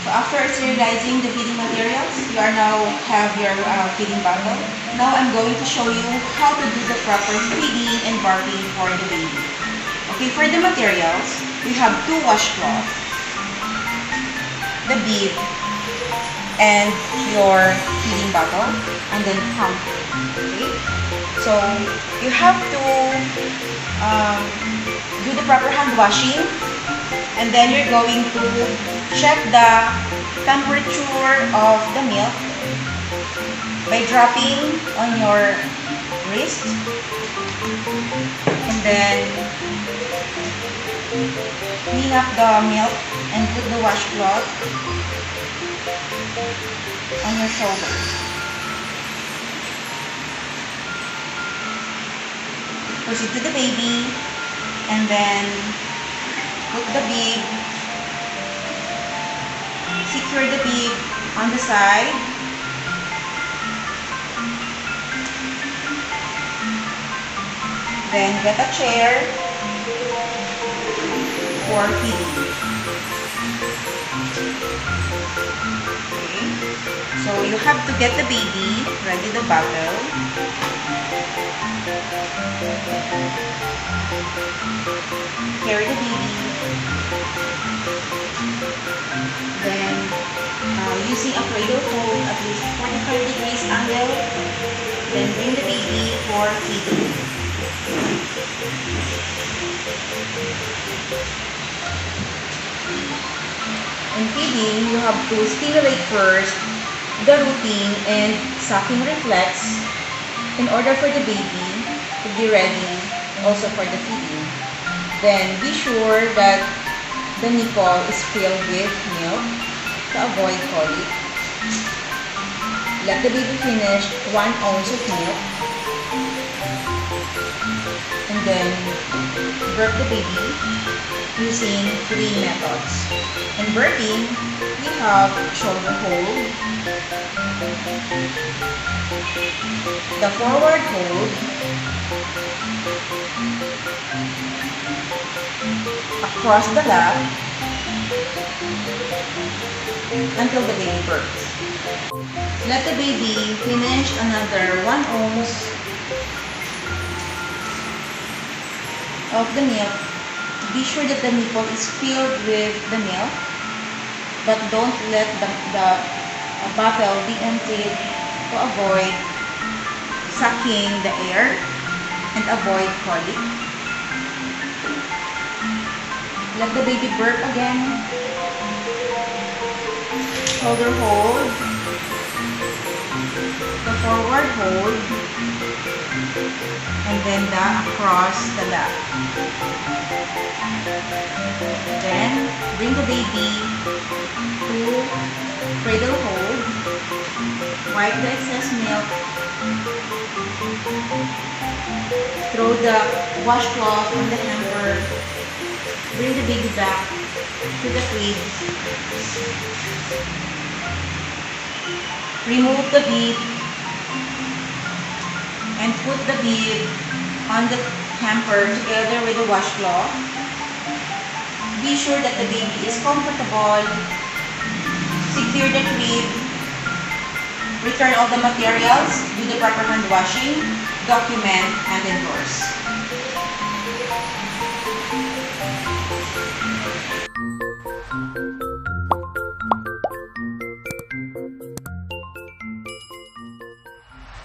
So after sterilizing the feeding materials, you are now have your feeding bottle. Now I'm going to show you how to do the proper feeding and burping for the baby. Okay, for the materials, we have 2 washcloths, the bib, and your feeding bottle, and then pump. Okay, so you have to do the proper hand washing, and then you're going to check the temperature of the milk by dropping on your wrist, and then clean up the milk and put the washcloth on your shoulders. Proceed to the baby, and then put the bib, secure the bib on the side, then get a chair for feeding. Okay, so you have to get the baby, ready the bottle, carry the baby, then using a cradle hold at least 45 degrees angle, then bring the baby for feeding. In feeding, you have to stimulate first the rooting and sucking reflex in order for the baby to be ready also for the feeding. Then be sure that the nipple is filled with milk to avoid colic. Let the baby finish 1 ounce of milk, and then burp the baby using 3 methods. In burping, we have shoulder hold, the forward hold, across the lap, until the baby burps. Let the baby finish another 1 ounce of the milk. Be sure that the nipple is filled with the milk, but don't let the bottle be emptied to avoid sucking the air and avoid colic. Let the baby burp again. Shoulder hold, the forward hold, and then the across the lap. Then bring the baby to cradle hold, wipe the excess milk, throw the washcloth on the hamper, bring the baby back to the crib, remove the bib, and put the bib on the hamper together with the washcloth. Be sure that the baby is comfortable. Secure the crib. Return all the materials. Do the proper hand washing. Document and endorse.